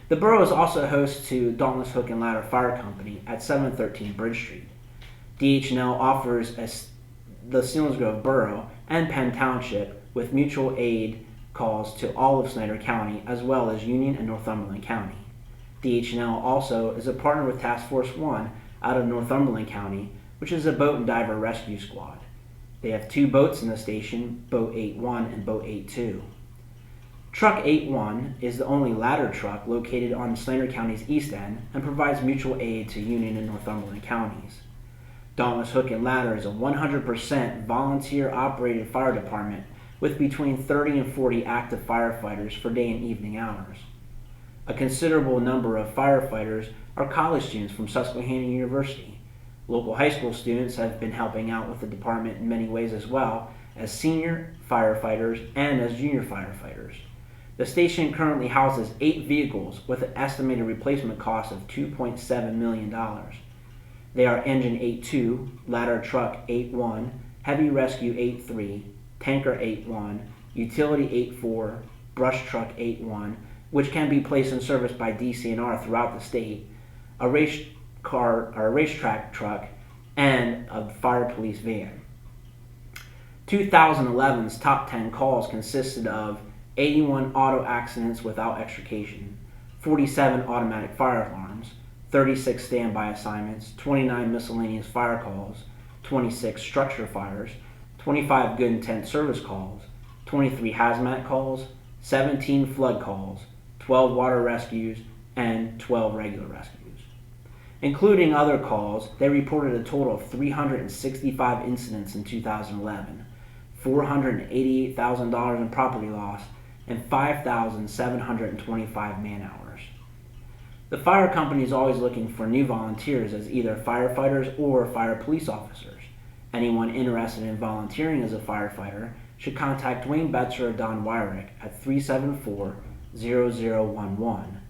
The borough is also host to Dauntless Hook and Ladder Fire Company at 713 Bridge Street. DH&L offers the Selinsgrove Borough and Penn Township with mutual aid calls to all of Snyder County as well as Union and Northumberland County. DH&L also is a partner with Task Force 1 out of Northumberland County, which is a boat and diver rescue squad. They have 2 boats in the station, Boat 81 and Boat 82. Truck 81 is the only ladder truck located on Snyder County's east end and provides mutual aid to Union and Northumberland counties. Dauntless Hook and Ladder is a 100% volunteer-operated fire department with between 30 and 40 active firefighters for day and evening hours. A considerable number of firefighters are college students from Susquehanna University. Local high school students have been helping out with the department in many ways as well as senior firefighters and as junior firefighters. The station currently houses 8 vehicles with an estimated replacement cost of $2.7 million. They are Engine 8.2, Ladder Truck 8.1, Heavy Rescue 8.3, Tanker 8.1, Utility 8.4, Brush Truck 8.1, which can be placed in service by DCNR throughout the state, a racetrack truck, and a fire police van. 2011's top 10 calls consisted of 81 auto accidents without extrication, 47 automatic fire alarms, 36 standby assignments, 29 miscellaneous fire calls, 26 structure fires, 25 good intent service calls, 23 hazmat calls, 17 flood calls, 12 water rescues, and 12 regular rescues. Including other calls, they reported a total of 365 incidents in 2011, $488,000 in property loss, and 5,725 man-hours. The fire company is always looking for new volunteers as either firefighters or fire police officers. Anyone interested in volunteering as a firefighter should contact Dwayne Betzer or Don Wyrick at 374-0011.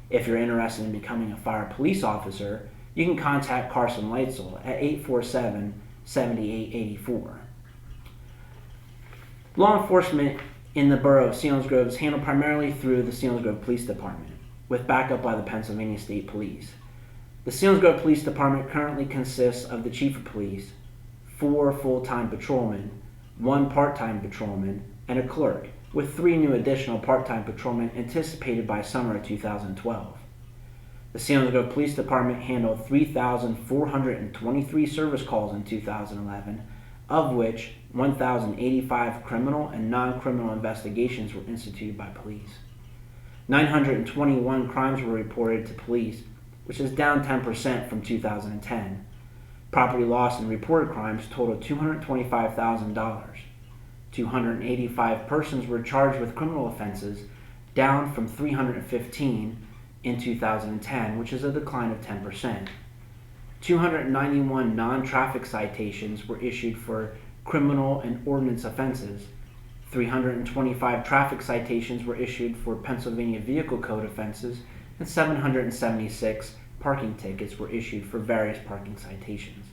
If you're interested in becoming a fire police officer, you can contact Carson Leitzel at 847-7884. Law enforcement in the borough of Selinsgrove is handled primarily through the Selinsgrove Police Department, with backup by the Pennsylvania State Police. The Selinsgrove Police Department currently consists of the Chief of Police, 4 full-time patrolmen, 1 part-time patrolman, and a clerk, with 3 new additional part-time patrolmen anticipated by summer of 2012. The Selinsgrove Police Department handled 3,423 service calls in 2011, of which 1,085 criminal and non-criminal investigations were instituted by police. 921 crimes were reported to police, which is down 10% from 2010. Property loss and reported crimes totaled $225,000. 285 persons were charged with criminal offenses, down from 315 in 2010, which is a decline of 10%. 291 non-traffic citations were issued for criminal and ordinance offenses. 325 traffic citations were issued for Pennsylvania Vehicle Code offenses, and 776 parking tickets were issued for various parking citations.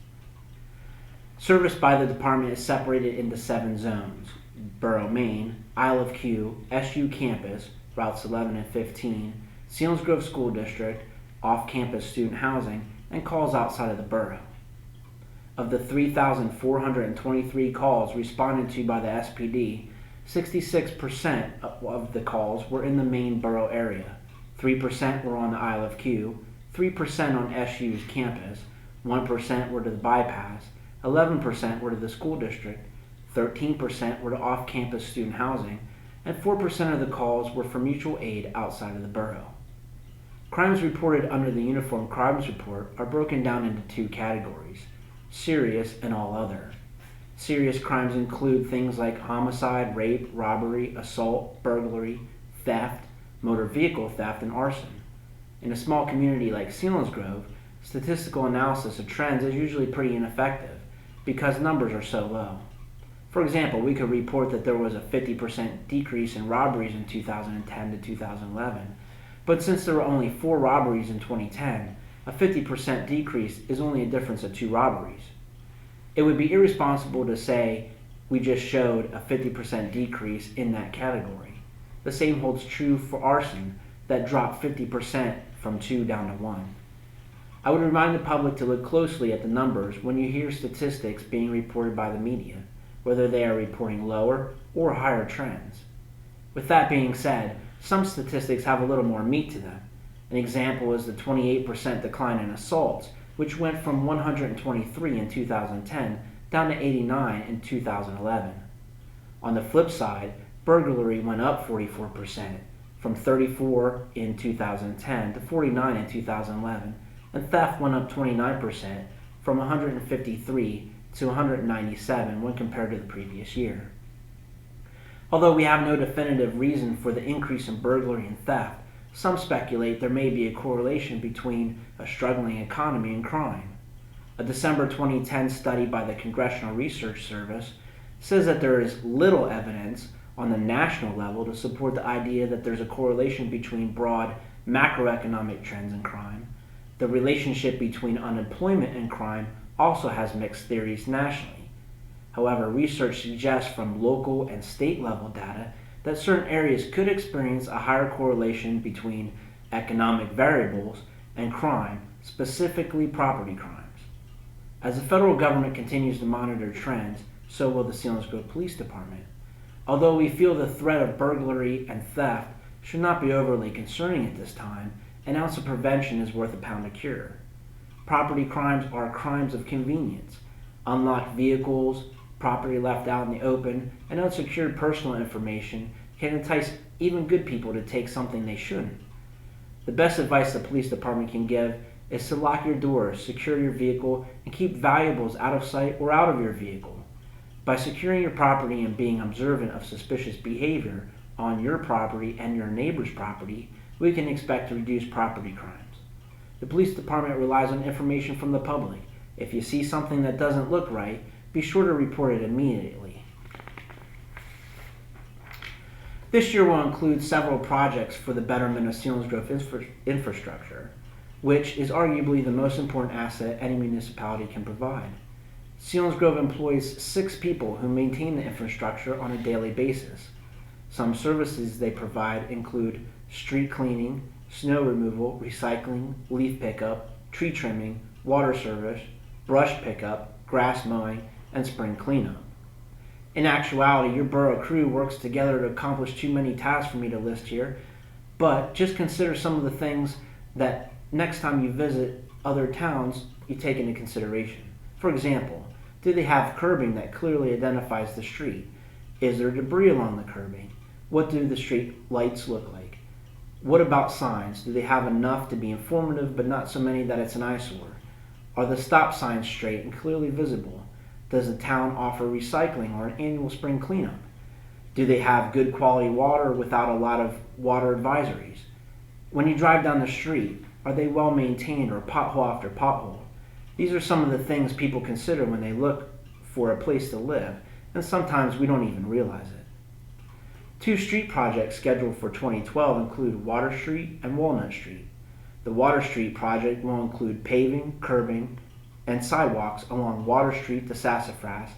Service by the department is separated into 7 zones: Borough Main, Isle of Q, SU Campus, routes 11 and 15, Selinsgrove School District, off-campus student housing, and calls outside of the borough. Of the 3,423 calls responded to by the SPD, 66% of the calls were in the main borough area, 3% were on the Isle of Q, 3% on SU's campus, 1% were to the bypass, 11% were to the school district, 13% were to off-campus student housing, and 4% of the calls were for mutual aid outside of the borough. Crimes reported under the Uniform Crimes Report are broken down into 2 categories: serious and all other. Serious crimes include things like homicide, rape, robbery, assault, burglary, theft, motor vehicle theft, and arson. In a small community like Selinsgrove, statistical analysis of trends is usually pretty ineffective because numbers are so low. For example, we could report that there was a 50% decrease in robberies in 2010 to 2011, but since there were only 4 robberies in 2010, a 50% decrease is only a difference of 2 robberies. It would be irresponsible to say we just showed a 50% decrease in that category. The same holds true for arson. that dropped 50% from 2 down to 1. I would remind the public to look closely at the numbers when you hear statistics being reported by the media, whether they are reporting lower or higher trends. With that being said, some statistics have a little more meat to them. An example is the 28% decline in assaults, which went from 123 in 2010 down to 89 in 2011. On the flip side, burglary went up 44%, from 34 in 2010 to 49 in 2011, and theft went up 29%, from 153 to 197 when compared to the previous year. Although we have no definitive reason for the increase in burglary and theft, some speculate there may be a correlation between a struggling economy and crime. A December 2010 study by the Congressional Research Service says that there is little evidence on the national level to support the idea that there's a correlation between broad macroeconomic trends and crime. The relationship between unemployment and crime also has mixed theories nationally. However, research suggests from local and state level data that certain areas could experience a higher correlation between economic variables and crime, specifically property crimes. As the federal government continues to monitor trends, so will the Selinsgrove Police Department. Although we feel the threat of burglary and theft should not be overly concerning at this time, an ounce of prevention is worth a pound of cure. Property crimes are crimes of convenience. Unlocked vehicles, property left out in the open, and unsecured personal information can entice even good people to take something they shouldn't. The best advice the police department can give is to lock your doors, secure your vehicle, and keep valuables out of sight or out of your vehicle. By securing your property and being observant of suspicious behavior on your property and your neighbor's property, we can expect to reduce property crimes. The police department relies on information from the public. If you see something that doesn't look right, be sure to report it immediately. This year will include several projects for the betterment of Selinsgrove infrastructure, which is arguably the most important asset any municipality can provide. Selinsgrove employs 6 people who maintain the infrastructure on a daily basis. Some services they provide include street cleaning, snow removal, recycling, leaf pickup, tree trimming, water service, brush pickup, grass mowing, and spring cleanup. In actuality, your borough crew works together to accomplish too many tasks for me to list here, but just consider some of the things that next time you visit other towns you take into consideration. For example, do they have curbing that clearly identifies the street? Is there debris along the curbing? What do the street lights look like? What about signs? Do they have enough to be informative but not so many that it's an eyesore? Are the stop signs straight and clearly visible? Does the town offer recycling or an annual spring cleanup? Do they have good quality water without a lot of water advisories? When you drive down the street, are they well maintained or pothole after pothole? These are some of the things people consider when they look for a place to live, and sometimes we don't even realize it. 2 street projects scheduled for 2012 include Water Street and Walnut Street. The Water Street project will include paving, curbing, and sidewalks along Water Street to Sassafras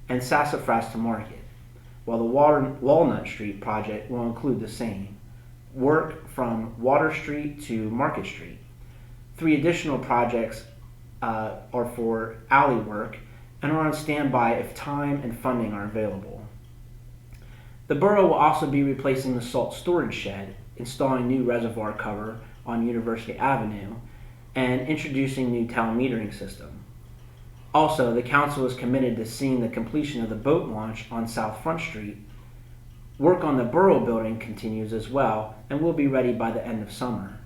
and Sassafras to Market, while the Walnut Street project will include the same work from Water Street to Market Street. 3 additional projects are for alley work and are on standby if time and funding are available. The borough will also be replacing the salt storage shed, installing new reservoir cover on University Avenue, and introducing new town metering system. Also, the council is committed to seeing the completion of the boat launch on South Front Street. Work on the borough building continues as well and will be ready by the end of summer.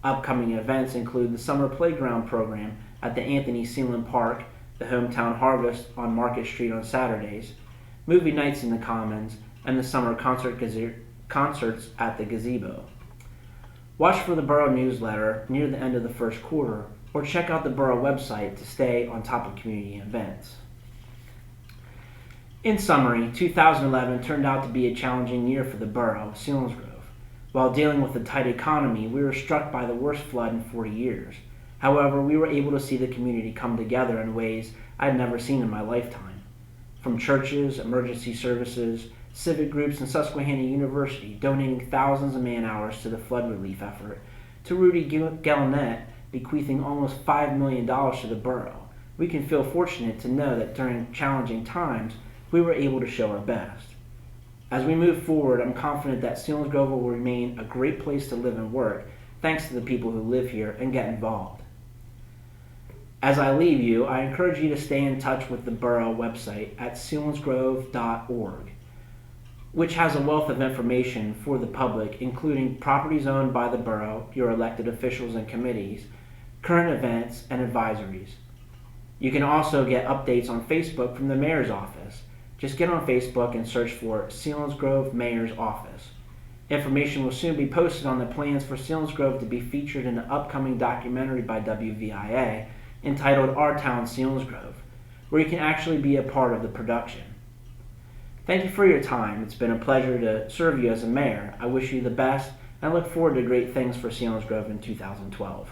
Upcoming events include the summer playground program at the Anthony Sealand Park, the Hometown Harvest on Market Street on Saturdays, movie nights in the Commons, and the summer concerts at the Gazebo. Watch for the Borough newsletter near the end of the first quarter, or check out the Borough website to stay on top of community events. In summary, 2011 turned out to be a challenging year for the Borough of Selinsgrove. While dealing with a tight economy, we were struck by the worst flood in 40 years. However, we were able to see the community come together in ways I'd never seen in my lifetime. From churches, emergency services, civic groups, and Susquehanna University donating thousands of man-hours to the flood relief effort, to Rudy Gallinet bequeathing almost $5 million to the borough, we can feel fortunate to know that during challenging times, we were able to show our best. As we move forward, I'm confident that Selinsgrove will remain a great place to live and work, thanks to the people who live here and get involved. As I leave you, I encourage you to stay in touch with the borough website at selinsgrove.org, which has a wealth of information for the public, including properties owned by the borough, your elected officials and committees, current events, and advisories. You can also get updates on Facebook from the mayor's office. Just get on Facebook and search for Selinsgrove Mayor's Office. Information will soon be posted on the plans for Selinsgrove to be featured in an upcoming documentary by WVIA entitled Our Town Selinsgrove, where you can actually be a part of the production. Thank you for your time. It's been a pleasure to serve you as a mayor. I wish you the best and look forward to great things for Selinsgrove in 2012.